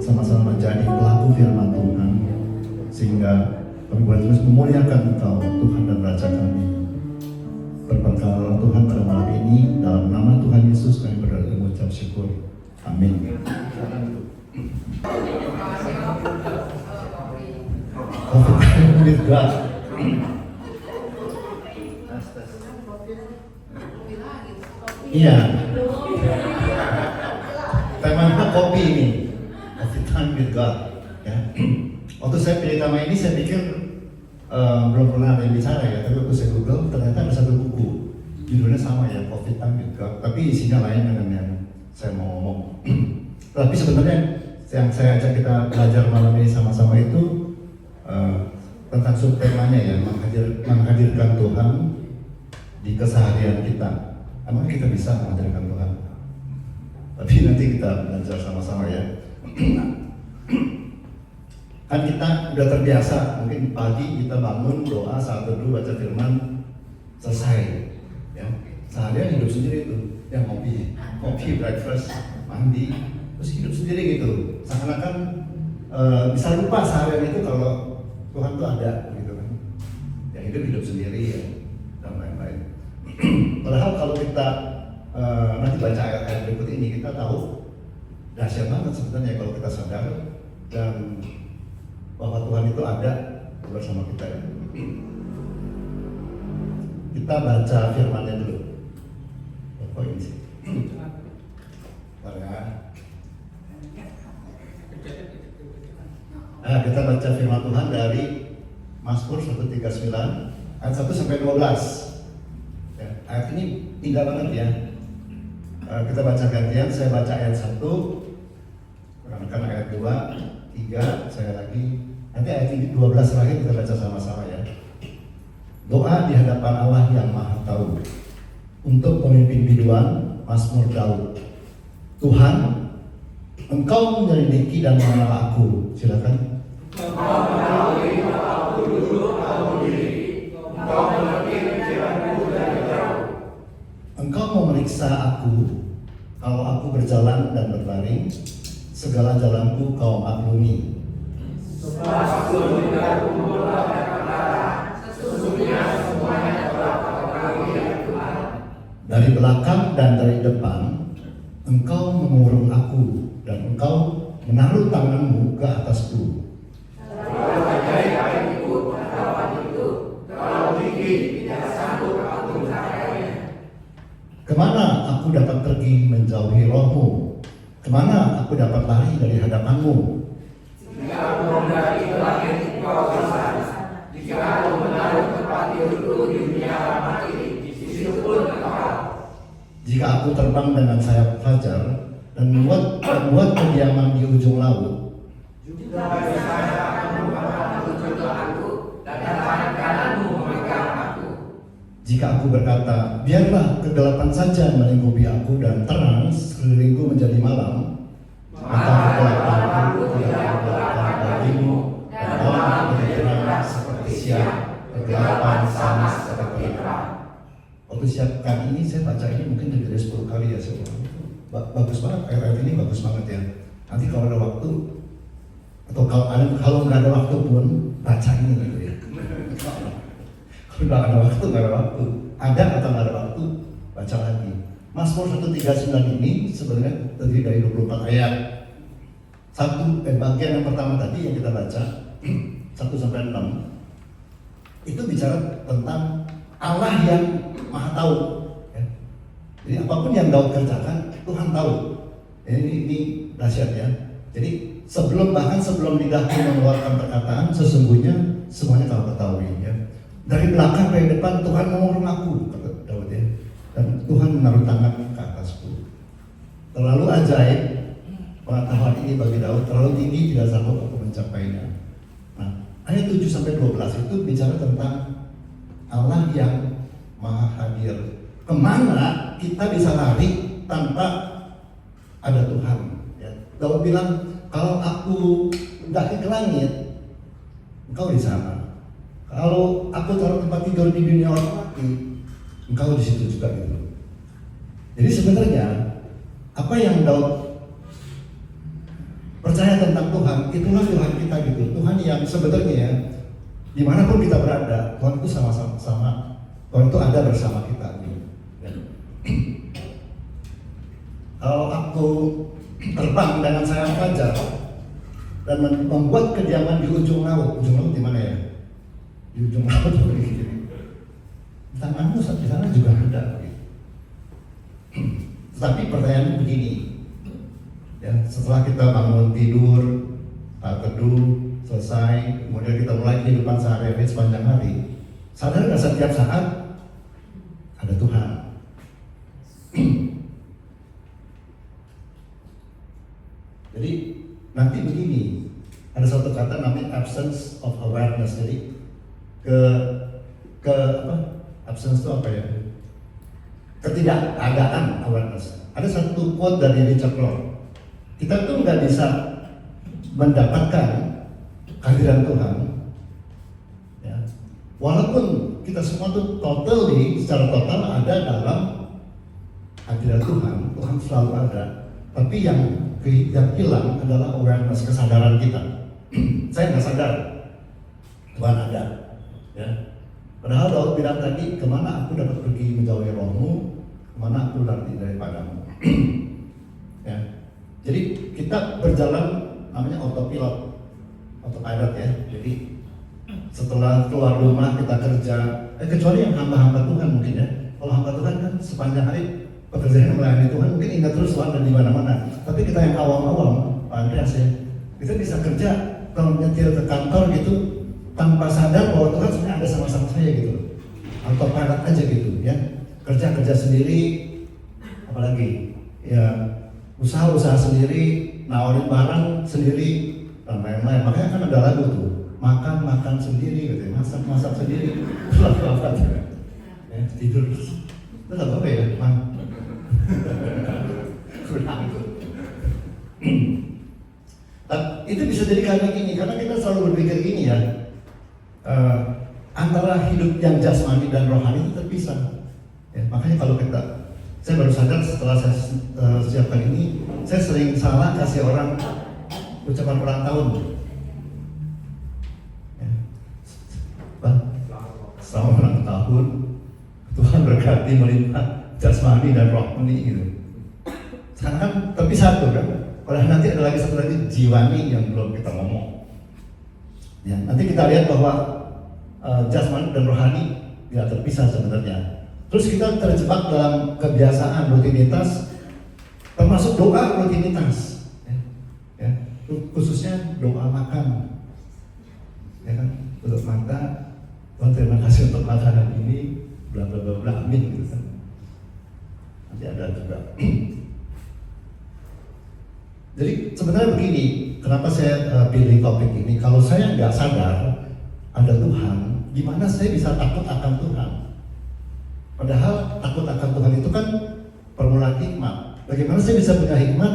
sama-sama menjadi pelaku firman Tuhan, sehingga kami boleh terus memuliakan Engkau, Tuhan dan Raja kami. Berberkatlah Tuhan pada malam ini, dalam nama Tuhan Yesus kami berdoa dan mengucap syukur. Amin. With God. Iya. Temanya kopi ini. Coffee time with God. Ya. Waktu saya pilih tema ini, saya pikir belum pernah ada yang bicara ya. Tapi waktu saya Google, ternyata ada satu buku. Judulnya sama ya, Coffee Time with God. Tapi isinya lain dengan yang saya mau ngomong. Tapi sebenarnya yang saya ajak kita belajar malam ini sama-sama itu tentang subtemanya ya, menghadirkan Tuhan di keseharian kita. Emang kita bisa menghadirkan Tuhan? Tapi nanti kita belajar sama-sama ya. Kan kita udah terbiasa, mungkin pagi kita bangun, doa, saat berdoa, baca firman, selesai ya. Seharian hidup sendiri tuh, ya kopi, breakfast, mandi, terus hidup sendiri gitu. Seakan-akan bisa lupa seharian itu kalau Tuhan tuh ada gitu kan. Ya hidup sendiri ya, dan lain-lain. Padahal kalau kita nanti baca ayat-ayat berikut ini, kita tahu dahsyat banget sebenarnya kalau kita sadar dan bahwa Tuhan itu ada bersama kita ya. Kita baca firman-Nya dulu. Apa ini sih? Nah, kita baca firman Tuhan dari Mazmur 139 ayat 1 sampai 12. Ya, ayat ini indah banget ya. Kita baca gantian, saya baca ayat 1, rekan ayat 2, 3, saya lagi. Nanti ayat 12 terakhir kita baca sama-sama ya. Doa di hadapan Allah yang Maha Tahu. Untuk pemimpin biduan, Mazmur Daud. Tuhan, Engkau menyelidiki dan mengenal aku. Silakan. Engkau mengetahui bahwa aku duduk atau berdiri. Engkau mengerti pikiranku dari jauh. Engkau memeriksa aku kalau aku berjalan dan berbaring. Segala jalanku Kau maklumi. Sebab aku tidak kumpul pada perkara, sesungguhnya semuanya telah Kau ketahui ya Tuhan. Dari belakang dan dari depan, Engkau mengurung aku dan Engkau menaruh tanganmu ke atasku. Kalau ajaib ikut harapan itu, kalau tinggi tidak sanggup aku mencapainya. Kemana aku dapat pergi menjauhi rohmu? Kemana aku dapat lari dari hadapanmu? Jika aku mendaki ke langit, Engkau di sana. Jika aku menaruh tempat tidurku di dunia orang mati, di situ pun Engkau. Jika aku terbang dengan sayap fajar dan membuat kediaman di ujung laut, juga di sana akan merupakan contohanku dan tangan kananmu memegang aku. jika aku berkata, biarlah kegelapan saja melingkupi aku dan terang sekelilingku menjadi malam, maka kegelapanku tidak kegelapan bagimu dan malam menjadi terang seperti siang, kegelapan sama seperti terang. Waktu siapkan ini, saya baca ini mungkin lebih dari 10 kali ya semua. Bagus banget, ayat ini bagus banget ya. Nanti kalau ada waktu, atau kalau nggak ada waktu pun, baca ini gitu ya. Kalau nggak ada waktu, nggak ada waktu. Ada atau nggak ada waktu, baca lagi. Mazmur 139 ini sebenarnya terdiri dari 24 ayat. Bagian yang pertama tadi yang kita baca, 1 sampai 6, itu bicara tentang Allah yang Maha Tahu. Ya. Jadi apapun yang Daud kerjakan, Tuhan tahu. Ini dahsyat ya. Jadi bahkan sebelum lidahku mengeluarkan perkataan, sesungguhnya semuanya Kau ketahui. Ya. Dari belakang dari depan Tuhan mengurung aku, kata Daud ya. Dan Tuhan menaruh tangan ke atasku. Terlalu ajaib pengetahuan ini bagi Daud, terlalu tinggi tidak sanggup aku mencapainya. Nah, ayat 7 sampai 12 itu bicara tentang Allah yang Maha Hadir. Kemana kita bisa lari tanpa ada Tuhan? Ya. Daud bilang, kalau aku mendaki ke langit, Engkau di sana. Kalau aku taruh tempat tidur di dunia orang mati, Engkau di situ juga gitu. Jadi sebenarnya apa yang Daud percaya tentang Tuhan, itulah Tuhan kita gitu. Tuhan yang sebetulnya ya, dimanapun kita berada, Tuhan itu sama-sama, Tuhan itu ada bersama kita gitu. Ya. Kalau aku terbang dengan sayap fajar dan membuat kediaman di ujung laut di mana ya? Di ujung laut begini. Tanganmu di sana juga ada. Gitu. Tetapi pertanyaannya begini, ya, setelah kita bangun tidur, teduh, selesai, kemudian kita mulai kehidupan sehari-hari sepanjang hari, sadar nggak setiap saat ada Tuhan? Jadi nanti begini, ada satu kata namanya absence of awareness. Jadi absence itu apa ya? Ketidakadaan awareness. Ada satu quote dari Richard Rohr. Kita tuh nggak bisa mendapatkan kehadiran Tuhan, ya, walaupun kita semua tuh secara total ada dalam hadirat Tuhan. Tuhan selalu ada. Tapi yang hilang adalah awareness, kesadaran kita. Saya nggak sadar Tuhan ada, ya. Padahal Daud bilang tadi, kemana aku dapat pergi menjauhi rohmu, kemana aku lari daripadamu. Ya. Jadi kita berjalan namanya autopilot ya. Jadi setelah keluar rumah kita kerja, kecuali yang hamba-hamba Tuhan mungkin ya. Kalau hamba Tuhan kan sepanjang hari pekerjaan melayani Tuhan mungkin ingat terus Tuhan ada di mana-mana. Tapi kita yang awam-awam, Pak Andreas ya, kita bisa kerja kalau nyetir ke kantor gitu tanpa sadar bahwa Tuhan sebenarnya ada sama-sama saya gitu, autopilot aja gitu ya. Kerja sendiri, apalagi ya usaha sendiri, nawarin barang sendiri dan lain-lain. Makanya kan ada lagu tuh, makan sendiri gitu, masak sendiri, apa ya, tidur. Itu lagu apa ya, Mang? Kurang tuh. Itu bisa jadi karena gini, karena kita selalu berpikir gini ya, antara hidup yang jasmani dan rohani itu terpisah. Ya, makanya kalau saya baru sadar setelah saya siapkan ini, saya sering salah kasih orang ucapan ulang tahun. Ya. Selamat ulang tahun, Tuhan berkati melimpah jasmani dan rohani gitu. Sekarang kan terpisah tuh kan. Padahal nanti ada lagi satu lagi jiwani yang belum kita ngomong. Ya, nanti kita lihat bahwa jasmani dan rohani tidak terpisah sebenarnya. Terus kita terjebak dalam kebiasaan rutinitas, termasuk doa rutinitas, ya. Khususnya doa makan, ya kan, tutup mata, Tuhan terima kasih untuk makanan ini, bla bla bla bla, amin gitu kan. Nanti ada juga. Jadi sebenarnya begini, kenapa saya pilih topik ini? Kalau saya nggak sadar ada Tuhan, gimana saya bisa takut akan Tuhan? Padahal takut akan Tuhan itu kan permulaan hikmat. Bagaimana saya bisa punya hikmat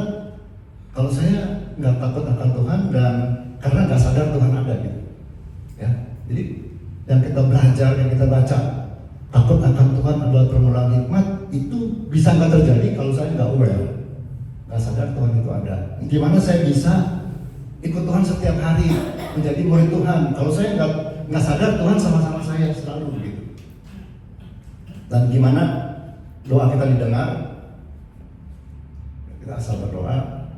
kalau saya nggak takut akan Tuhan dan karena nggak sadar Tuhan ada gitu? Ya, jadi yang kita belajar, yang kita baca, takut akan Tuhan adalah permulaan hikmat, itu bisa nggak terjadi kalau saya nggak aware, nggak sadar Tuhan itu ada. Gimana saya bisa ikut Tuhan setiap hari, menjadi murid Tuhan kalau saya nggak sadar Tuhan sama-sama saya selalu gitu. Dan gimana doa kita didengar? Kita asal berdoa,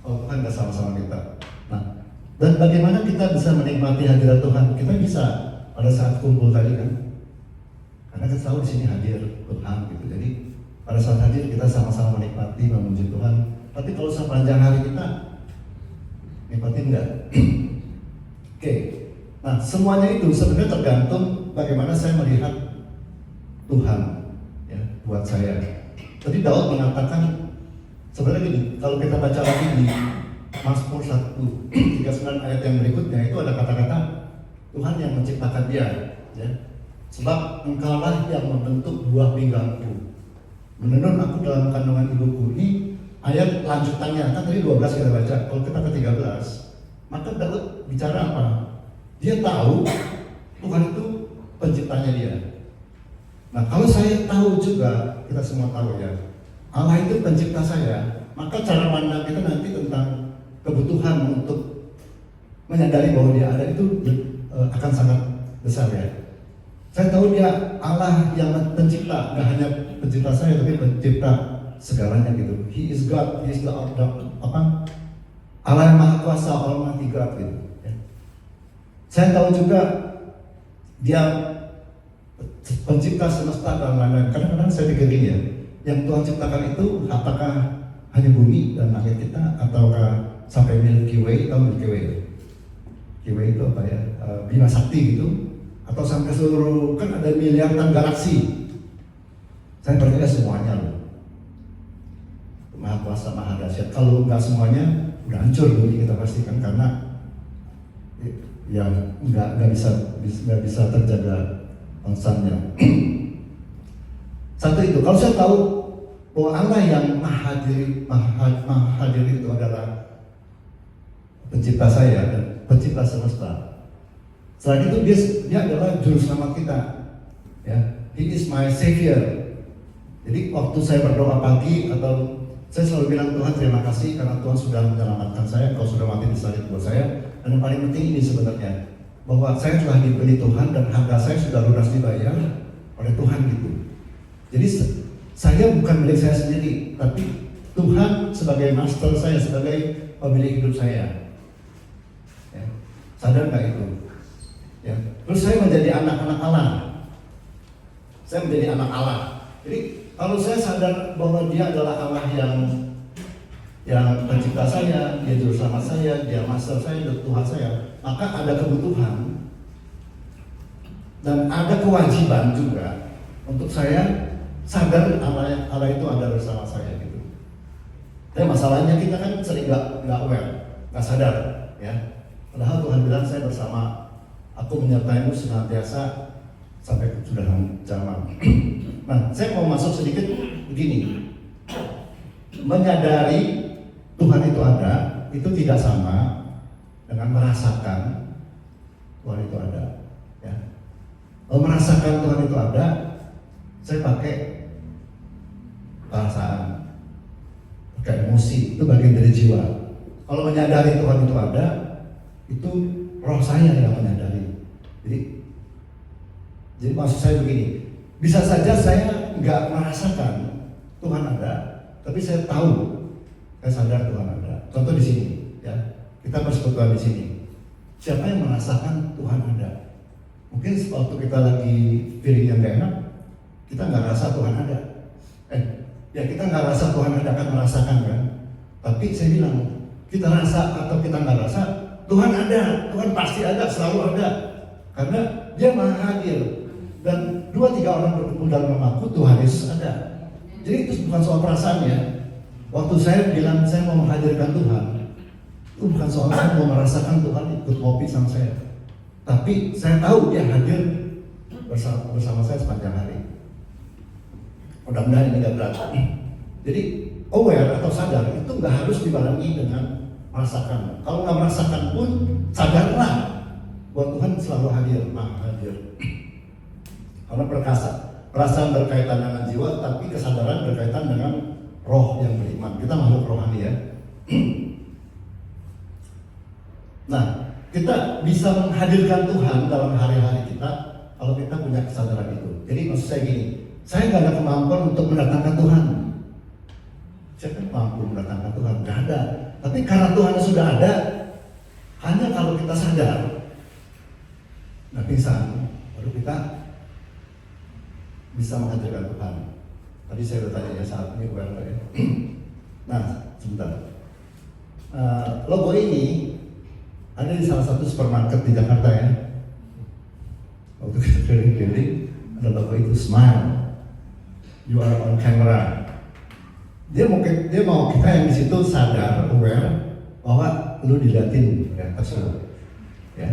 oh Tuhan nggak sama-sama kita. Nah, dan bagaimana kita bisa menikmati hadirat Tuhan? Kita bisa pada saat kumpul tadi kan, karena kita tahu di sini hadir Tuhan gitu. Jadi pada saat hadir kita sama-sama menikmati, memuji Tuhan. Tapi kalau sepanjang hari kita nikmati enggak? Oke. Nah, semuanya itu sebenarnya tergantung bagaimana saya melihat Tuhan ya buat saya. Tadi Daud mengatakan sebenarnya gini, kalau kita baca lagi di Mazmur 1:39 ayat yang berikutnya itu ada kata-kata Tuhan yang menciptakan dia, ya. Sebab Engkaulah yang membentuk buah pinggangku, menenun aku dalam kandungan ibuku. Ini ayat lanjutannya, kan tadi 12 kita baca. Kalau kita ke 13, maka Daud bicara apa? Dia tahu Tuhan itu penciptanya dia. Nah, kalau saya tahu juga, kita semua tahu ya, Allah itu pencipta saya, maka cara pandang kita nanti tentang kebutuhan untuk menyadari bahwa dia ada itu akan sangat besar ya. Saya tahu dia Allah yang pencipta, gak hanya pencipta saya tapi pencipta segalanya gitu. He is God, He is the Allah yang Maha Kuasa, Almighty God gitu. Ya. Saya tahu juga dia pencipta semesta dan lain-lain. Kadang-kadang saya pikir gini ya, yang Tuhan ciptakan itu apakah hanya bumi dan langit kita, ataukah sampai Milky Way, atau Milky Way? Milky Way itu apa ya? Bima Sakti gitu, atau sampai seluruh, kan ada miliaran galaksi. Saya percaya semuanya loh. Maha Kuasa, Maha Dahsyat. Kalau nggak semuanya, udah hancur bumi kita pastikan, karena yang nggak bisa terjaga konstannya. Satu itu, kalau saya tahu bahwa Allah yang maha hadir itu adalah pencipta saya dan pencipta semesta. Selain itu dia adalah juru selamat kita. Ya, He is my savior. Jadi waktu saya berdoa pagi atau saya selalu bilang, Tuhan terima kasih karena Tuhan sudah menyelamatkan saya, Kau sudah mati di salib buat saya. Dan yang paling penting ini sebenarnya, bahwa saya telah dibeli Tuhan dan harga saya sudah lunas dibayar oleh Tuhan gitu. Jadi saya bukan milik saya sendiri, tapi Tuhan sebagai master saya, sebagai pemilik hidup saya. Ya. Sadar nggak itu? Ya. Terus saya menjadi anak-anak Allah. Saya menjadi anak Allah. Jadi kalau saya sadar bahwa Dia adalah Allah yang pencipta saya, Dia juru selamat saya, Dia master saya, Dia Tuhan saya, maka ada kebutuhan dan ada kewajiban juga untuk saya sadar Allah itu ada bersama saya gitu. Tapi masalahnya kita kan sering nggak aware, nggak sadar, ya. Padahal Tuhan bilang saya bersama, Aku menyertaimu senantiasa sampai kesudahan zaman. Nah, saya mau masuk sedikit begini. Menyadari Tuhan itu ada, itu tidak sama dengan merasakan Tuhan itu ada. Ya. Kalau merasakan Tuhan itu ada, saya pakai perasaan, pakai emosi, itu bagian dari jiwa. Kalau menyadari Tuhan itu ada, itu roh saya yang menyadari. Jadi maksud saya begini, bisa saja saya nggak merasakan Tuhan ada, tapi saya tahu, saya sadar Tuhan ada. Contoh di sini, ya, kita persekutuan di sini. Siapa yang merasakan Tuhan ada? Mungkin waktu kita lagi feeling yang gak enak, kita nggak rasa Tuhan ada. Ya kita nggak rasa Tuhan ada, kan merasakan kan? Tapi saya bilang, kita rasa atau kita nggak rasa, Tuhan ada, Tuhan pasti ada, selalu ada. Karena Dia maha hadir. Dan 2-3 orang berkumpul dalam namaku, Tuhan Yesus ada. Jadi itu bukan soal perasaannya. Waktu saya bilang saya mau menghadirkan Tuhan, itu bukan soal saya mau merasakan Tuhan ikut ngopi sama saya. Tapi saya tahu Dia hadir bersama saya sepanjang hari. Mudah-mudahan ini gak berat. Jadi aware atau sadar itu nggak harus dibarengi dengan merasakan. Kalau nggak merasakan pun sadarlah bahwa Tuhan selalu hadir, maha hadir. Karena perasaan berkaitan dengan jiwa, tapi kesadaran berkaitan dengan roh yang beriman. Kita makhluk rohani ya. Nah, kita bisa menghadirkan Tuhan dalam hari-hari kita kalau kita punya kesadaran itu. Jadi maksud saya gini, saya nggak ada kemampuan untuk mendatangkan Tuhan. Saya kan mampu mendatangkan Tuhan, nggak ada. Tapi karena Tuhan sudah ada, hanya kalau kita sadar, nah pingsan, baru kita bisa menghadirkan Tuhan. Tadi saya udah tanya ya, saat ini bukan ya. Nah, sebentar. Logo ini ada di salah satu supermarket di Jakarta ya. Waktu kita keliling-keliling, ada logo itu, smile, you are on camera. Dia mau kita yang di situ sadar, aware bahwa lu diliatin ya, tersebut. Ya.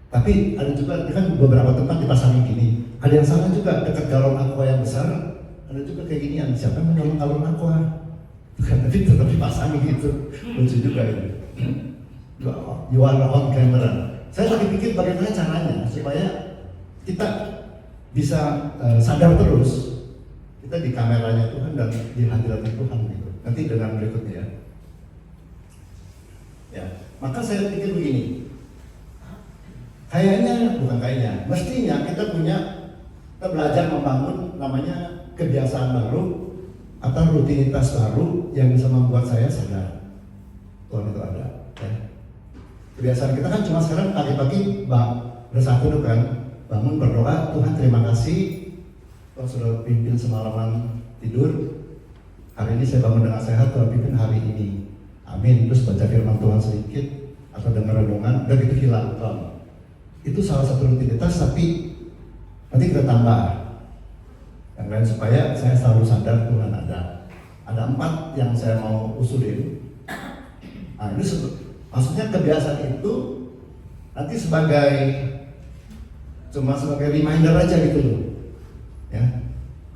Tapi ada juga kan beberapa tempat dipasangin gini. Ada yang salah juga dekat galon aqua yang besar. Ada juga kayak gini, siapa yang menolong galon aqua? Tapi tetap dipasangin gitu. Lucu juga ini. You are on camera. Saya lagi pikir bagaimana caranya supaya kita bisa sadar terus kita di kameranya Tuhan dan di hadirat Tuhan gitu. Nanti dengan berikutnya ya. Ya, maka saya pikir begini, mestinya kita belajar membangun namanya kebiasaan baru atau rutinitas baru yang bisa membuat saya sadar Tuhan itu ada. Ya. Kebiasaan kita kan cuma sekarang pagi-pagi bersatu kan, bangun berdoa, Tuhan terima kasih Tuhan sudah pimpin semalaman tidur, hari ini saya bangun dengan sehat, Tuhan pimpin hari ini, amin. Terus baca firman Tuhan sedikit atau dengar renungan, udah gitu hilang. Itu salah satu rutinitas, tapi nanti kita tambah yang lain supaya saya selalu sadar Tuhan ada. Ada 4 yang saya mau usulin. Nah, ini maksudnya kebiasaan itu nanti cuma sebagai reminder aja gitu loh. Ya,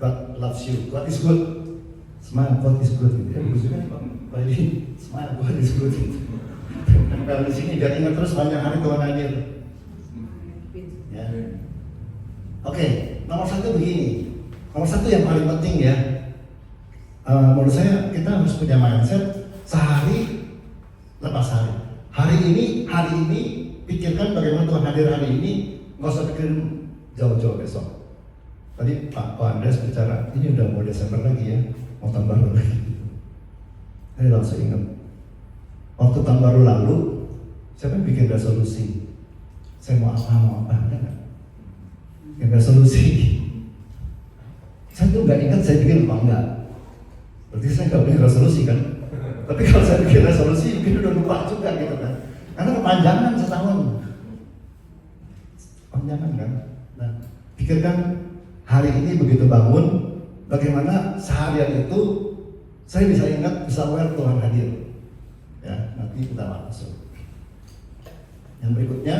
God loves you, God is good. Smile, God is good. Gitu ya. Maksudnya Pak Eli, smile, God is good. Kalau di sini biar ingat terus banyak hari Tuhan hadir. Ya. Oke, nomor 1 begini. Nomor 1 yang paling penting ya. Menurut saya kita harus punya mindset sehari lepas hari. Hari ini pikirkan bagaimana Tuhan hadir hari ini, nggak usah pikirin jauh-jauh besok. Tadi Pak Andreas bicara, ini udah mau Desember lagi ya, mau tahun baru lagi. Saya langsung ingat, waktu tahun baru lalu, siapa yang bikin resolusi? Saya mau apa, ada nggak? Bikin resolusi. Saya tuh nggak ingat saya bikin apa enggak. Berarti saya nggak punya resolusi kan? Tapi kalau saya bikin resolusi, mungkin udah lupa juga gitu kan. Karena kepanjangan setahun. Panjangan kan? Nah, pikirkan hari ini begitu bangun, bagaimana seharian itu saya bisa ingat, bisa aware Tuhan hadir. Ya, nanti kita masuk. Yang berikutnya,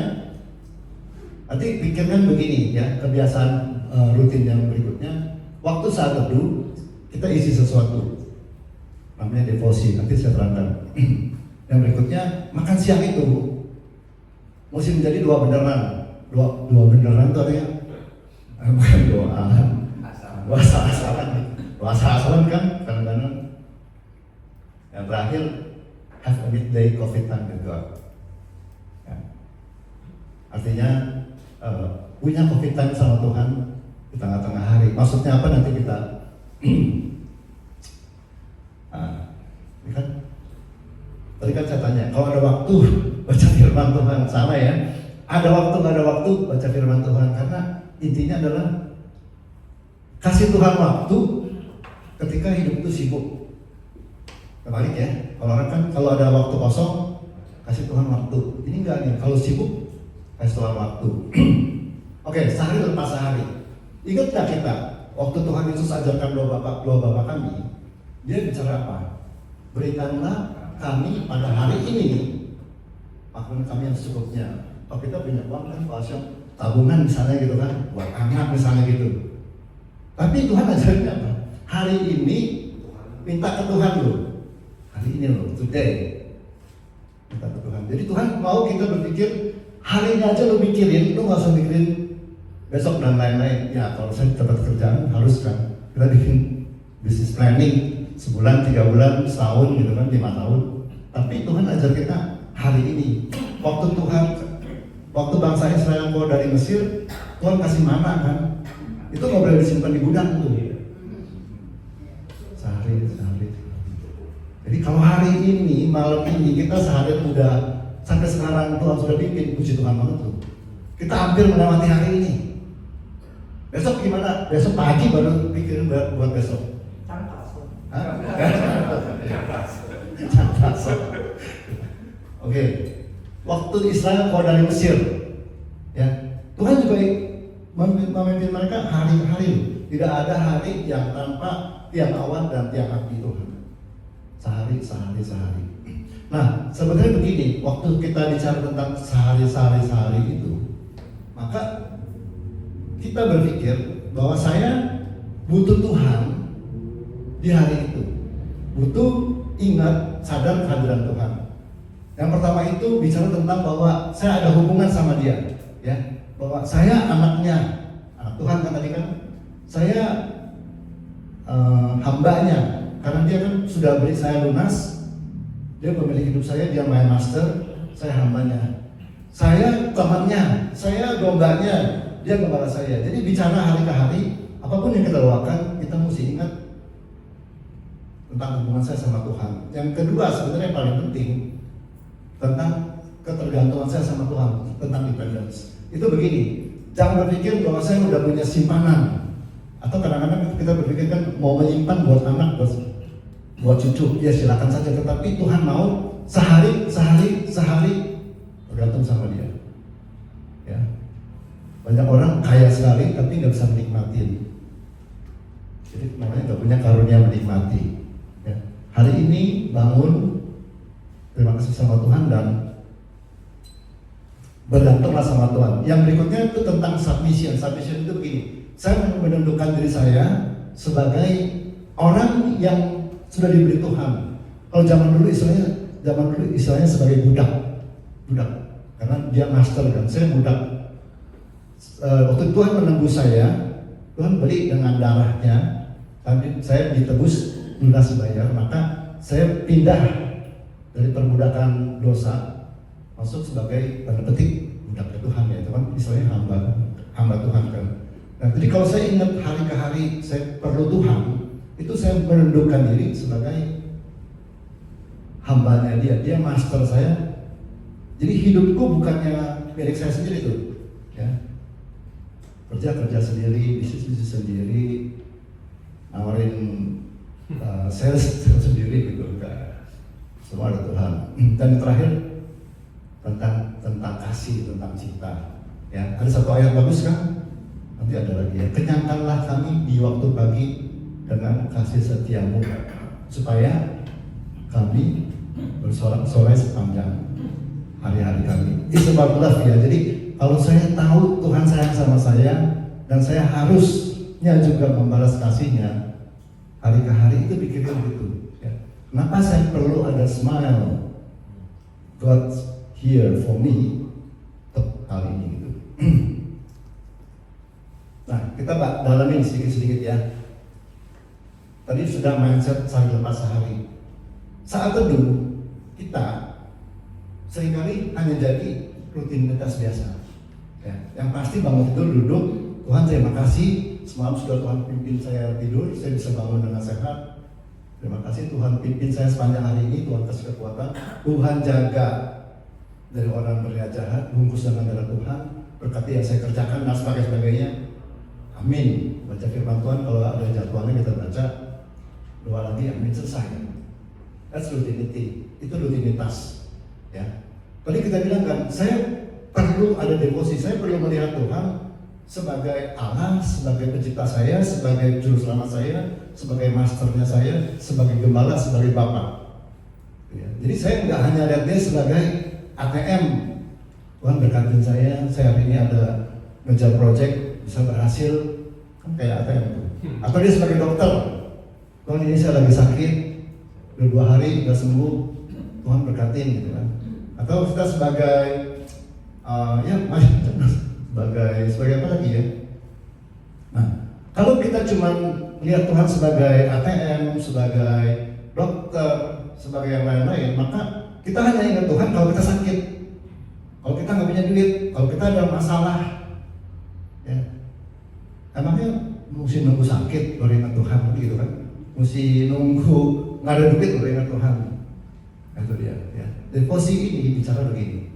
nanti pikirkan begini ya, kebiasaan rutin yang berikutnya. Waktu saat teduh, kita isi sesuatu. Namanya devosi, nanti saya terangkan. Yang berikutnya, makan siang itu mesti menjadi 2 beneran. Dua beneran itu artinya bukan doa, asal-asalan kan kadang-kadang. Yang terakhir, have a midday coffee time with God. Ya. Artinya punya coffee time sama Tuhan di tengah-tengah hari. Maksudnya apa nanti kita ini kan tadi kan saya tanya, kalau ada waktu baca firman Tuhan, sama ya. Ada waktu nggak ada waktu baca firman Tuhan, karena intinya adalah kasih Tuhan waktu ketika hidup itu sibuk. Kebalik ya, kalau orang kan kalau ada waktu kosong kasih Tuhan waktu. Ini enggak nih, kalau sibuk kasih Tuhan waktu. Oke, sehari lepas sehari. Ingat nggak kita waktu Tuhan Yesus ajarkan doa Bapa kami, dia bicara apa? Berikanlah kami pada hari ini makan kami yang secukupnya. Kalau kita punya uang kan, kalau tabungan misalnya gitu kan, buat anak misalnya gitu. Tapi Tuhan ajarin apa? Hari ini minta ke Tuhan loh. Hari ini loh, today minta ke Tuhan. Jadi Tuhan mau kita berpikir hari ini aja lo mikirin, lo nggak usah mikirin besok dan lain-lain. Ya kalau saya dapat kerjaan harus kan kita bikin business planning sebulan, 3 bulan, setahun gitu kan, 5 tahun. Tapi Tuhan ajar kita hari ini. Waktu bangsa Israel keluar dari Mesir, Tuhan kasih mana kan? Itu nggak boleh disimpan di gudang tuh. Sehari. Jadi kalau hari ini, malam ini kita sehari udah sampai sekarang Tuhan sudah bikin, puji Tuhan banget tuh. Kita hampir melewati hari ini. Besok gimana? Besok pagi baru pikirin buat besok. Oke, waktu Israel keluar dari Mesir, ya Tuhan juga memimpin mereka hari-hari. Tidak ada hari yang tanpa tiang awan dan tiang api Tuhan. Sehari. Nah, sebenarnya begini, waktu kita bicara tentang sehari itu, maka kita berpikir bahwa saya butuh Tuhan di hari itu, butuh ingat, sadar kehadiran Tuhan. Yang pertama itu bicara tentang bahwa saya ada hubungan sama Dia, ya, bahwa saya anaknya, anak Tuhan kan tadi kan, saya hambanya, karena Dia kan sudah beri saya lunas, Dia pemilik hidup saya, dia my master, saya hambanya. Saya temannya, saya dombanya, dia gembala saya. Jadi bicara hari ke hari, apapun yang kita lakukan, kita mesti ingat tentang hubungan saya sama Tuhan. Yang kedua sebenarnya yang paling penting tentang ketergantungan saya sama Tuhan, tentang dependence. Itu begini, jangan berpikir bahwa saya udah punya simpanan. Atau kadang-kadang kita berpikir kan mau menyimpan buat anak, buat cucu, ya silakan saja. Tetapi Tuhan mau sehari tergantung sama dia. Ya, banyak orang kaya sekali tapi nggak bisa menikmati. Jadi namanya nggak punya karunia menikmati. Ya. Hari ini bangun, terima kasih sama Tuhan dan bergantunglah sama Tuhan. Yang berikutnya itu tentang submission. Submission itu begini. Saya menundukkan diri saya sebagai orang yang sudah diberi Tuhan. Kalau zaman dulu istilahnya sebagai budak, karena dia master kan, saya budak. Waktu Tuhan menembus saya, Tuhan beli dengan darahnya, tapi saya ditebus lunas bayar, maka saya pindah dari perbudakan dosa masuk sebagai tanda petik budak Tuhan, ya teman, istilahnya hamba Tuhan kan. Nah, jadi kalau saya ingat hari ke hari saya perlu Tuhan, itu saya menundukkan diri sebagai hambanya dia master saya. Jadi hidupku bukannya milik saya sendiri tuh, ya. Kerja sendiri, bisnis sendiri, nawarin sales sendiri gitu, enggak. Semua ada Tuhan. Dan terakhir tentang kasih, tentang cinta. Ya, ada satu ayat bagus kan? Nanti ada lagi ya. Kenyangkanlah kami di waktu pagi dengan kasih setiamu, supaya kami bersorak-sorai sepanjang hari-hari kami. It's about love ya. Jadi kalau saya tahu Tuhan sayang sama saya dan saya harusnya juga membalas kasihnya hari ke hari, itu pikirin gitu. Ya. Kenapa saya perlu ada smile? God's here for me untuk kali ini gitu. Nah, kita dalamin sedikit-sedikit ya. Tadi sudah mindset sehari lepas sehari. Saat teduh kita seringkali hanya jadi rutinitas biasa. Ya, yang pasti bangun tidur, duduk, Tuhan terima kasih semalam sudah Tuhan pimpin saya tidur, saya bisa bangun dengan sehat. Terima kasih Tuhan pimpin saya sepanjang hari ini, Tuhan kasih kekuatan, Tuhan jaga dari orang berniat jahat, bungkus dengan darah Tuhan, berkati yang saya kerjakan dan sebagainya. Amin. Baca firman Tuhan, kalau ada jadwalnya kita baca, doa lagi, amin, selesai. That's rutinity, itu rutinitas. Ya. Tadi kita bilang kan, saya perlu ada devosi, saya perlu melihat Tuhan sebagai Allah, sebagai pencipta saya, sebagai juru selamat saya, sebagai masternya saya, sebagai gembala, sebagai bapak. Ya. Jadi saya nggak hanya lihat dia sebagai ATM. Tuhan berkatin saya hari ini ada ngejar project, bisa berhasil, kan kayak ATM tuh. Atau dia sebagai dokter, Tuhan ini saya lagi sakit, udah 2 hari udah sembuh, Tuhan berkatin gitu kan. Atau kita sebagai sebagai apa lagi ya? Nah, kalau kita cuma lihat Tuhan sebagai ATM, sebagai dokter, sebagai yang lain-lain, maka kita hanya ingat Tuhan kalau kita sakit, kalau kita nggak punya duit, kalau kita ada masalah, ya. Emangnya mesti nunggu sakit baru ingat Tuhan gitu kan? Mesti nunggu nggak ada duit baru ingat Tuhan. Itu dia. Ya. Devosi ini bicara begini.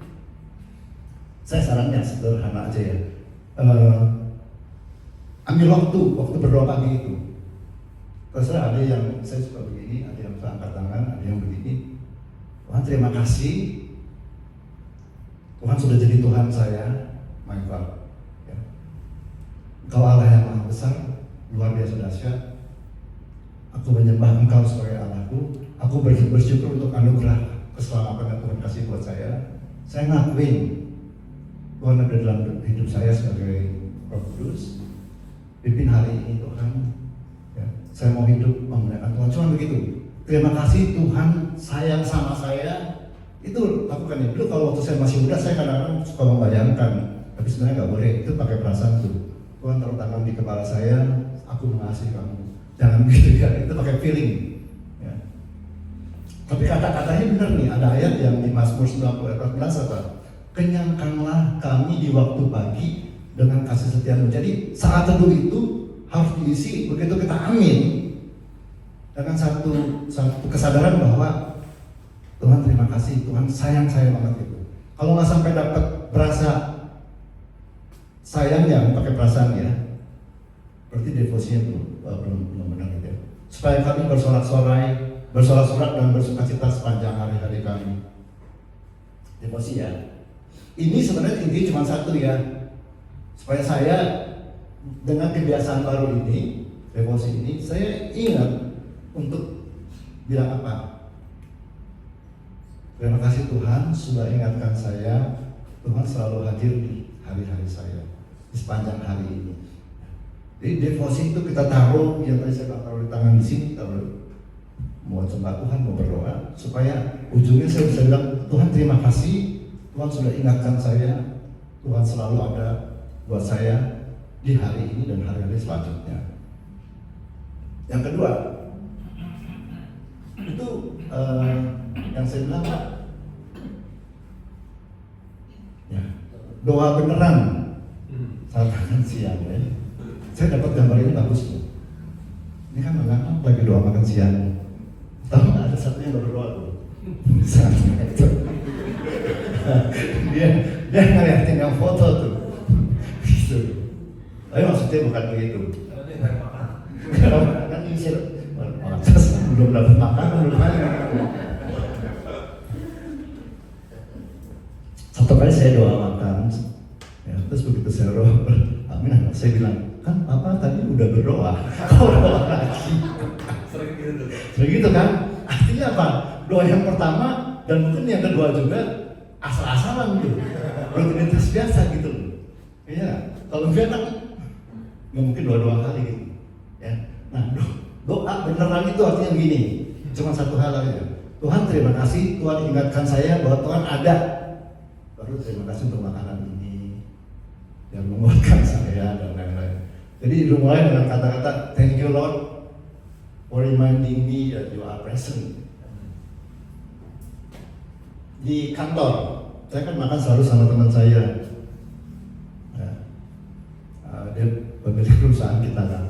Saya sarannya sederhana aja ya. Ambil waktu berdoa pagi itu. Terserah, ada yang saya suka begini, ada yang suka angkat tangan, ada yang begini. Tuhan terima kasih. Tuhan sudah jadi Tuhan saya, my God. Ya. Engkau Allah yang maha besar, luar biasa dahsyat. Aku menyembah Engkau sebagai Allahku. Aku bersyukur untuk anugerah keselamatan yang Tuhan kasih buat saya. Saya ngakuin Tuhan ada dalam hidup saya sebagai Roh Kudus. Pimpin hari ini Tuhan. Ya, saya mau hidup memuliakan Tuhan. Cuma begitu. Terima kasih Tuhan sayang sama saya. Itu lakukan ya. Dulu kalau waktu saya masih muda, saya kadang-kadang suka membayangkan, tapi sebenarnya nggak boleh. Itu pakai perasaan tuh. Tuhan taruh tangan di kepala saya, aku mengasihi kamu. Jangan gitu ya. Itu pakai feeling. Ya. Tapi kata-katanya benar nih, ada ayat yang di Mazmur 90:14 apa? Kenyangkanlah kami di waktu pagi dengan kasih setiamu. Jadi saat teduh itu harus diisi begitu kita amin dengan satu kesadaran bahwa Tuhan terima kasih, Tuhan sayang saya banget gitu. Kalau nggak sampai dapat berasa sayangnya pakai perasaan ya, berarti devosinya belum benar gitu ya. Supaya kami bersorak-sorai dan bersukacita sepanjang hari-hari kami. Devosi ya. Ini sebenarnya intinya cuma satu ya, supaya saya dengan kebiasaan baru ini, devosi ini, saya ingat untuk bilang apa? Terima kasih Tuhan sudah ingatkan saya, Tuhan selalu hadir di hari-hari saya, di sepanjang hari ini. Jadi devosi itu kita taruh, yang tadi saya taruh di tangan di sini, taruh mau sembah Tuhan, mau berdoa, supaya ujungnya saya bisa bilang, Tuhan terima kasih, Tuhan sudah ingatkan saya, Tuhan selalu ada buat saya di hari ini dan hari-hari selanjutnya. Yang kedua, itu yang saya bilang, ya, doa beneran saat makan siang ya. Saya dapat gambar ini bagus tuh. Ini kan anak lagi doa makan siang. Tahu nggak ada satu yang berdoa tuh? Saat itu. dia ngeliatin yang foto tuh. Gitu. Tapi maksudnya bukan begitu. Kalau kan ini sih belum dapat makanan belum ada. Satu kali saya doa makan, ya, terus begitu saya doa, amin, saya bilang, kan Papa tadi udah berdoa, kau doa lagi. Sering gitu kan? Artinya apa? Doa yang pertama dan mungkin yang kedua juga asal-asalan gitu, rutinitas biasa gitu loh. Iya, kalau dia kan nggak mungkin dua kali gitu. Ya, nah doa beneran itu artinya begini, cuma satu hal aja. Tuhan terima kasih, Tuhan ingatkan saya bahwa Tuhan ada. Baru terima kasih untuk makanan ini yang menguatkan saya dan lain-lain. Jadi dimulai dengan kata-kata thank you Lord for reminding me that you are present. Di kantor, saya kan makan selalu sama teman saya. Ya. Dia pemilik perusahaan kita kan.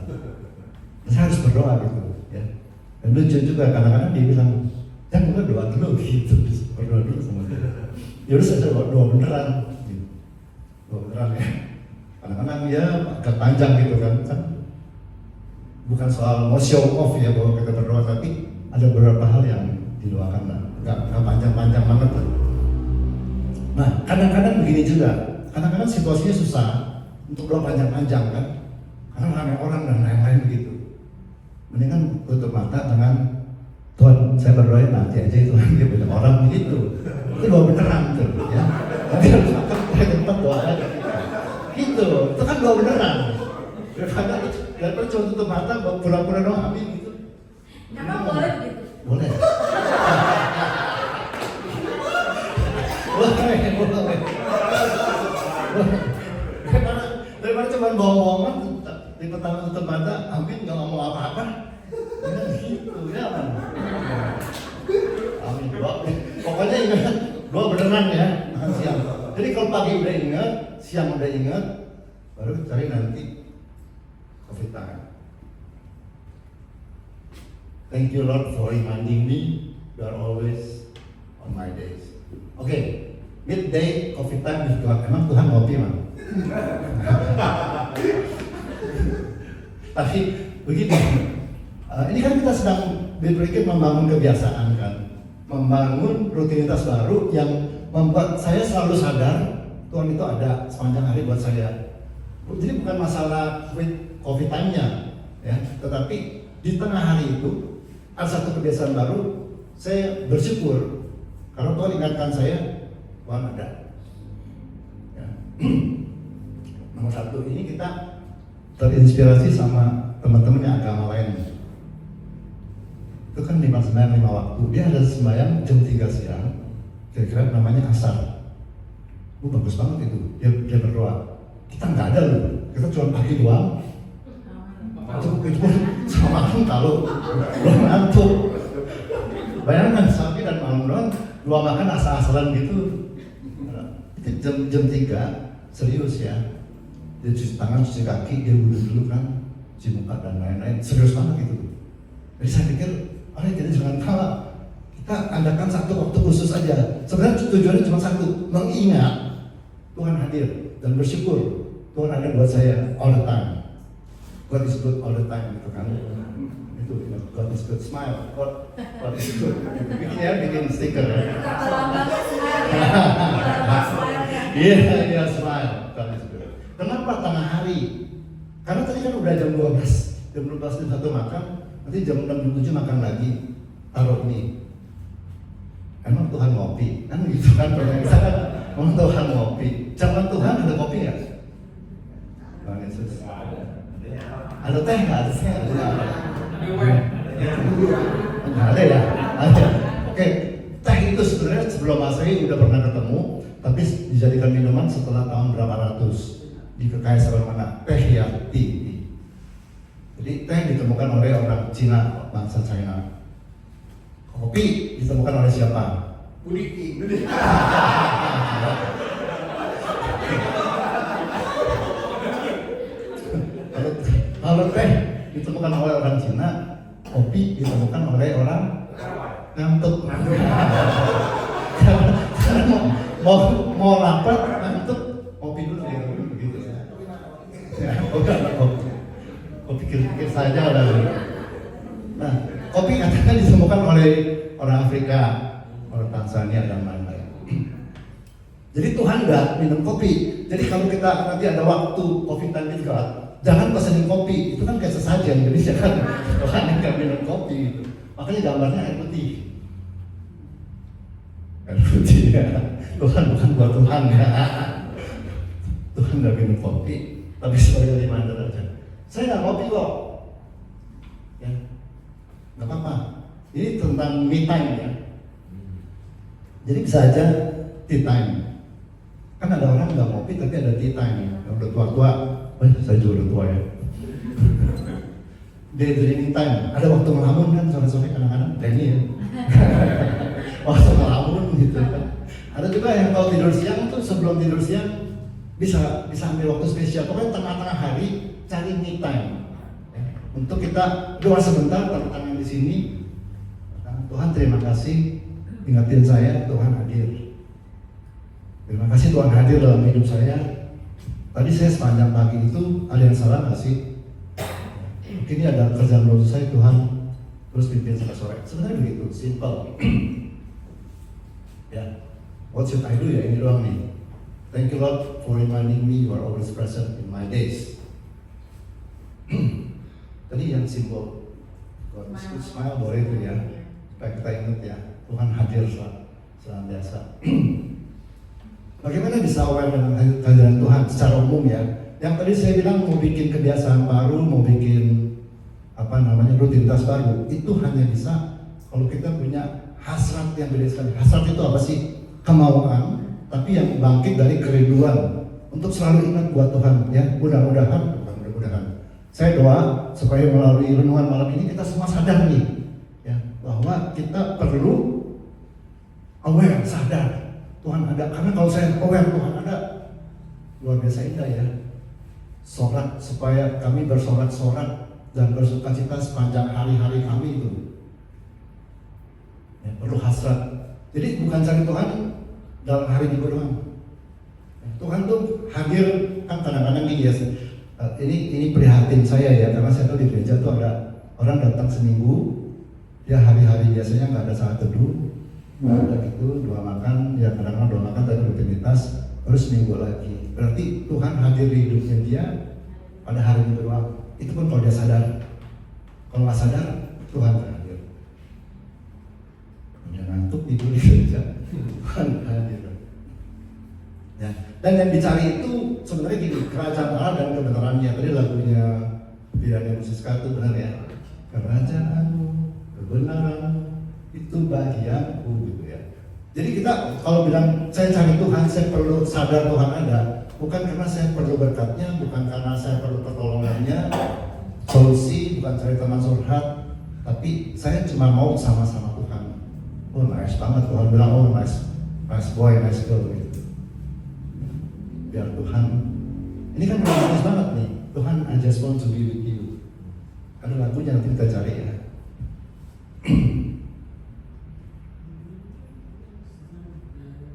Saya harus berdoa gitu, ya. Dan lucu juga kadang-kadang dia bilang, jangan berdoa dulu gitu, berdoa dulu sama dia. Ya udah saya doa beneran, gitu. Doa beneran ya. Kadang-kadang ya agak panjang gitu kan, bukan soal mau show off ya bahwa kita berdoa, tapi ada beberapa hal yang didoakan lah, nggak panjang-panjang banget lah. Nah kadang-kadang begini juga, kadang-kadang situasinya susah untuk doa panjang-panjang kan, karena ramai orang dan lain-lain begitu. Mendingan tutup mata dengan Tuhan, saya berdoa nanti aja itu dia banyak orang begitu. Itu doa beneran tuh ya. Nanti harus tempat doa aja gitu. Itu kan doa beneran. Daripada cuma tutup mata pura-pura doa amin gitu. Emang boleh gitu? Boleh. Boleh. Daripada cuma bohong-bohongan di pertama tutup mata amin nggak ngomong apa-apa. Ya gitu ya kan. Amin doa. Pokoknya ingat doa beneran ya makan siang. Jadi kalau pagi udah ingat, siang udah ingat, baru cari nanti coffee time. Thank you Lord for reminding me you are always on my days. Oke, midday coffee time with Tuhan. Emang Tuhan ngopi mah? Tapi begini, ini kan kita sedang berpikir membangun kebiasaan kan, membangun rutinitas baru yang membuat saya selalu sadar Tuhan itu ada sepanjang hari buat saya. Jadi bukan masalah coffee time-nya, ya, tetapi di tengah hari itu ada satu kebiasaan baru. Saya bersyukur karena Tuhan ingatkan saya Tuhan ada. Ya. Nomor satu, ini kita terinspirasi sama teman-teman yang agama lain. Itu kan 5 sembahyang 5 waktu. Dia ada sembahyang jam 3 siang, kira-kira namanya asar. Bagus banget itu. Dia berdoa. Kita nggak ada loh. Kita cuma pagi doang. Itu pun sama malam kalau belum ngantuk. Bayangkan sapi dan Mang dua makan asal-asalan gitu. Itu jam 3 serius ya. Dia cuci tangan, cuci kaki, dia wudhu dulu kan, cuci muka dan lain-lain. Serius banget gitu. Jadi saya pikir, kita jangan kalah. Kita adakan satu waktu khusus aja. Sebenarnya tujuannya cuma satu, mengingat Tuhan hadir dan bersyukur Tuhan ada buat saya all the time. God is good all the time gitu kan. Itu God is good, smile. God is good. Bikin stiker ya. Iya, smile. God is good. Kenapa tengah hari? Karena tadi kan udah jam 12, jam 1 makan, nanti jam 6, jam 7 makan lagi. Taruh nih. Emang Tuhan ngopi? Kan gitu kan pertanyaan kita kan. Emang Tuhan ngopi? Zaman Tuhan ada kopi nggak? Tuhan Yesus. Ada teh nggak? Ada teh? Nggak ada ya? Ada. Oke, teh itu sebenarnya sebelum Masehi udah pernah ketemu, tapi dijadikan minuman setelah tahun berapa ratus di kekaisaran mana? Teh yang tinggi. Jadi teh ditemukan oleh orang Cina, bangsa China. Kopi ditemukan oleh siapa? Budiki. Kalau teh ditemukan oleh orang Cina, kopi ditemukan oleh orang ngantuk. Mau lapar ngantuk, kopi dulu ya begitu. Ya, bukan kopi pikir saja lah. Nah, kopi katakan ditemukan oleh orang Afrika, orang Tanzania dan lain-lain. Jadi Tuhan nggak minum kopi. Jadi kalau kita nanti ada waktu coffee time with God, jangan pesenin kopi. Itu kan kayak sesajen. Jadi jangan Tuhan nggak minum kopi. Gitu. Makanya gambarnya air putih. Air putih ya. Tuhan bukan buat Tuhan ya. Tuhan nggak minum kopi, tapi sebagai reminder aja. Saya nggak kopi kok. Ya. Gak apa-apa. Ini tentang me time ya. Jadi bisa aja tea time. Kan ada orang nggak ngopi tapi ada tea time. Yang udah tua-tua, saya juga udah tua ya. Daydreaming time. Ada waktu ngelamun kan sore-sore kadang-kadang. Ini ya. Waktu ngelamun gitu kan. Ada juga yang kalau tidur siang tuh sebelum tidur siang bisa ambil waktu spesial. Pokoknya tengah-tengah hari cari me time. Untuk kita doa sebentar, taruh tangan di sini. Tuhan terima kasih, ingatin saya Tuhan hadir. Terima kasih Tuhan hadir dalam hidup saya. Tadi saya sepanjang pagi itu ada yang salah nggak sih? Mungkin ini ada kerjaan belum selesai, Tuhan terus pimpin sampai sore. Sebenarnya begitu, simple. Ya, what should I do ya? Ini doang nih. Thank you Lord for reminding me you are always present in my days. Tadi yang simbol God is good, smile boleh itu ya, supaya kita ingat ya Tuhan hadir senantiasa. Bagaimana bisa aware dengan kehadiran Tuhan secara umum ya? Yang tadi saya bilang mau bikin kebiasaan baru, mau bikin rutinitas baru, itu hanya bisa kalau kita punya hasrat yang beda sekali. Hasrat itu apa sih? Kemauan, tapi yang bangkit dari kerinduan untuk selalu ingat buat Tuhan ya. Mudah-mudahan saya doa supaya melalui renungan malam ini kita semua sadar nih ya, bahwa kita perlu aware, sadar Tuhan ada. Karena kalau saya aware Tuhan ada, luar biasa indah ya. Sorak, supaya kami bersorak-sorak dan bersukacita sepanjang hari-hari kami itu ya, perlu hasrat. Jadi bukan cari Tuhan dalam hari Minggu doang. Tuhan tuh hadir kan kadang-kadang gini ya. Ini prihatin saya ya, karena saya tahu di gereja tuh ada orang datang seminggu, dia hari-hari biasanya nggak ada saat teduh, nggak ada gitu, doa makan, ya kadang-kadang doa makan tapi rutinitas, terus seminggu lagi. Berarti Tuhan hadir di hidupnya dia pada hari Minggu doang. Itu pun kalau dia sadar. Kalau nggak sadar, Tuhan nggak hadir. Dia ngantuk tidur di gereja, Tuhan hadir. Ya. Dan yang dicari itu sebenarnya gini, kerajaan Allah dan kebenarannya. Tadi lagunya Pilihan Musiska itu benar ya. Kerajaanmu, kebenaranmu itu bagianku gitu ya. Jadi kita kalau bilang saya cari Tuhan, saya perlu sadar Tuhan ada. Bukan karena saya perlu berkatnya, bukan karena saya perlu pertolongannya, solusi, bukan cari teman curhat, tapi saya cuma mau sama-sama Tuhan. oh nice banget, Tuhan bilang oh nice boy, nice girl gitu. Biar Tuhan, ini kan romantis banget nih, Tuhan I just want to be with you. Ada lagunya nanti kita cari ya.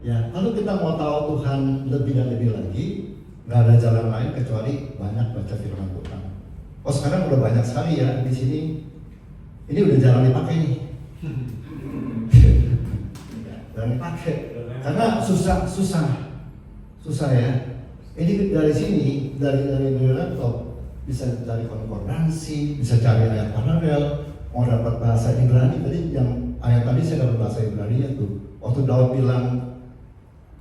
Ya, kalau kita mau tahu Tuhan lebih dan lebih lagi, nggak ada jalan lain kecuali banyak baca firman Tuhan. Oh sekarang udah banyak sekali ya di sini. Ini udah jarang dipakai nih. Jarang dipakai. Karena susah ya. Ini dari sini, dari laptop bisa cari konkordansi, bisa cari ayat paralel, mau dapat bahasa Ibrani. Tadi yang ayat tadi saya dapat bahasa Ibrani tuh. Waktu Daud bilang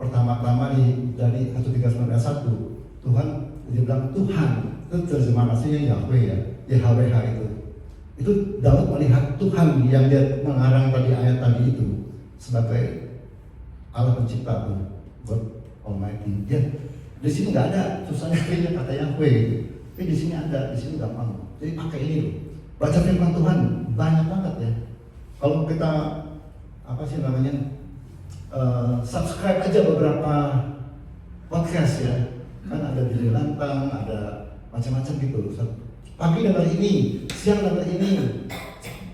pertama-tama dari 139 ayat 1, Tuhan, dia bilang Tuhan, itu terjemahan aslinya Yahweh ya, YHWH itu. Itu Daud melihat Tuhan yang dia mengarang tadi ayat tadi itu sebagai Allah pencipta tuh, God Almighty. Dia di sini nggak ada susahnya kayaknya kata Yahweh, tapi di sini ada, di sini gampang. Jadi pakai ini loh, baca firman Tuhan banyak banget ya. Kalau kita apa sih namanya? Subscribe aja beberapa podcast ya, kan ada Billy Lantang, ada macam-macam gitu. Pagi dengar ini, siang dengar ini,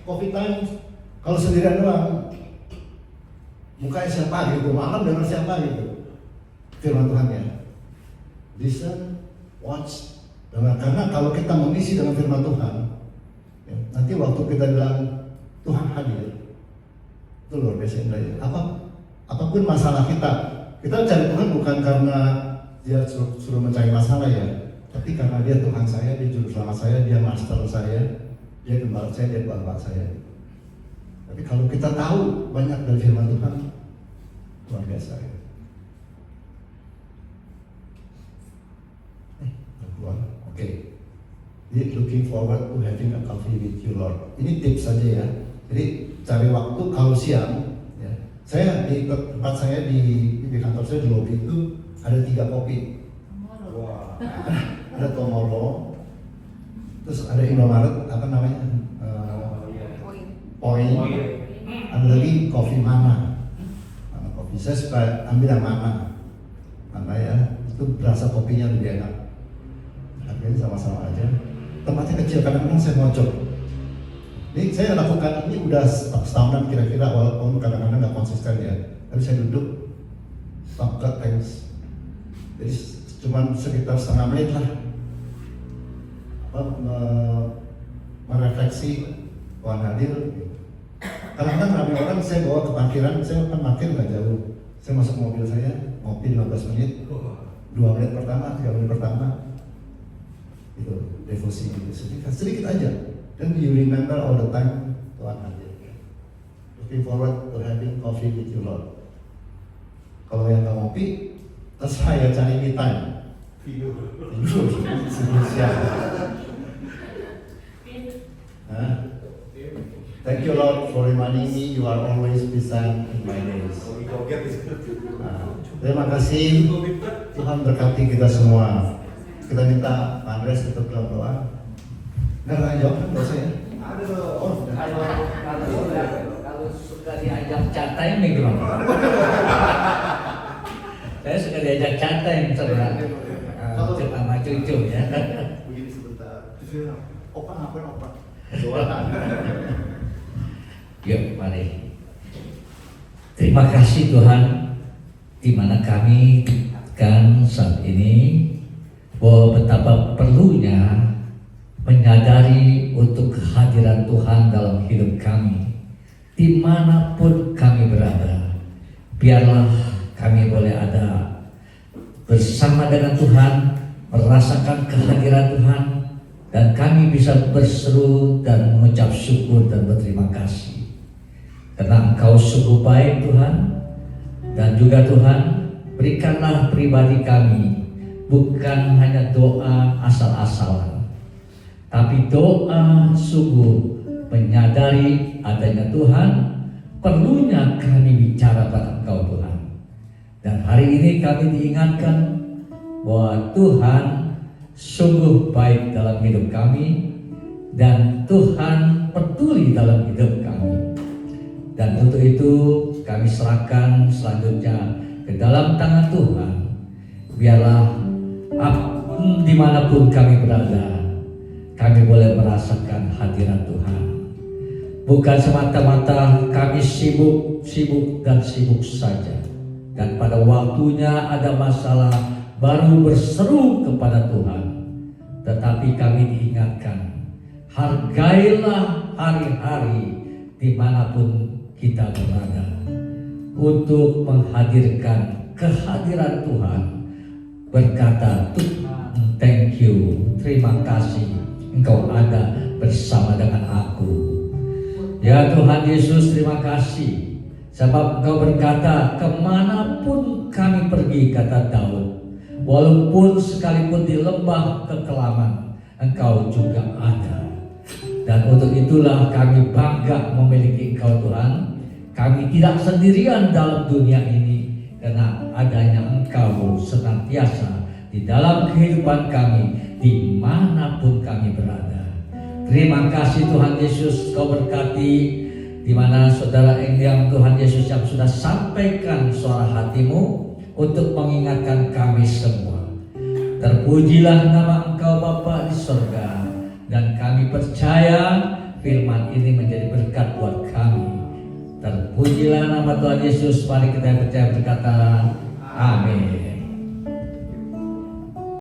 coffee time kalau sendirian doang, mukanya siapa gitu, malam dengar siapa gitu. Firman Tuhan ya, listen, watch, dengar. Karena kalau kita mengisi dengan firman Tuhan, ya, nanti waktu kita bilang Tuhan hadir, itu luar biasa indahnya. Apapun masalah kita cari Tuhan bukan karena dia suruh mencari masalah ya, tapi karena dia Tuhan saya, dia juru selamat saya, dia master saya, dia gembala saya, dia bapak saya. Tapi kalau kita tahu banyak dari firman Tuhan, luar biasa ya. Keluar, oke. Jadi looking forward to having a coffee with you Lord. Ini tips saja ya. Jadi cari waktu kalau siang. Saya di tempat saya di kantor saya di lobi itu ada 3 kopi. Wah. Ada Tomorrow, terus ada Indomaret, apa namanya? Point. Ada lagi Coffee Mama. Kopi saya suka ambil yang Mama. Karena ya itu berasa kopinya lebih enak. Harganya sama-sama aja. Tempatnya kecil, kadang-kadang saya mojok. Ini saya lakukan ini udah setahunan kira-kira, walaupun kadang-kadang nggak konsisten ya. Tapi saya duduk, stop cut times, jadi cuma sekitar setengah menit lah. Merefleksi Tuhan hadir. Kadang-kadang ramai orang saya bawa ke parkiran, saya kan parkir nggak jauh. Saya masuk mobil saya, ngopi 15 menit, 2 menit pertama, 3 menit pertama, itu devosi gitu, sedikit aja. Then you remember all the time Tuhan hadir. Looking forward to having coffee with you Lord. Kalau yang nggak ngopi, terserah ya, cari me time. Tidur. Siap. Thank you Lord for reminding me you are always present in my days. Terima kasih, Tuhan berkati kita semua. Kita minta Pak Andres untuk dalam doa. Nggak jawab kan dosa ya? Aduh, kalau suka diajak chat time gimana? Saya suka diajak chat time sama cucu ya. Begini sebentar. Opa ngapain opa? Yuk mari. Terima kasih Tuhan, di mana kami kan saat ini bahwa betapa perlunya menyadari untuk kehadiran Tuhan dalam hidup kami dimanapun kami berada. Biarlah kami boleh ada bersama dengan Tuhan, merasakan kehadiran Tuhan, dan kami bisa berseru dan mengucap syukur dan berterima kasih karena Engkau sungguh baik Tuhan. Dan juga Tuhan, berikanlah pribadi kami bukan hanya doa asal-asalan, tapi doa sungguh menyadari adanya Tuhan, perlunya kami bicara pada Engkau Tuhan. Dan hari ini kami diingatkan bahwa Tuhan sungguh baik dalam hidup kami dan Tuhan peduli dalam hidup kami. Dan untuk itu kami serahkan selanjutnya ke dalam tangan Tuhan. Biarlah apapun dimanapun kami berada, kami boleh merasakan hadirat Tuhan. Bukan semata-mata kami sibuk dan sibuk saja. Dan pada waktunya ada masalah baru berseru kepada Tuhan. Tetapi kami diingatkan, hargailah hari-hari dimanapun kita berada untuk menghadirkan kehadiran Tuhan, berkata, Tuhan, thank you, terima kasih Engkau ada bersama dengan aku. Ya Tuhan Yesus, terima kasih sebab Engkau berkata, kemanapun kami pergi, kata Daud, walaupun sekalipun di lembah kekelaman, Engkau juga ada. Dan untuk itulah kami bangga memiliki Engkau Tuhan. Kami tidak sendirian dalam dunia ini, karena adanya Engkau senantiasa di dalam kehidupan kami dimanapun kami berada. Terima kasih Tuhan Yesus, Kau berkati di mana saudara yang Tuhan Yesus yang sudah sampaikan suara hatimu untuk mengingatkan kami semua. Terpujilah nama Engkau Bapa di surga, dan kami percaya firman ini menjadi berkat buat kami. Terpujilah nama Tuhan Yesus. Mari kita percaya berkata amin.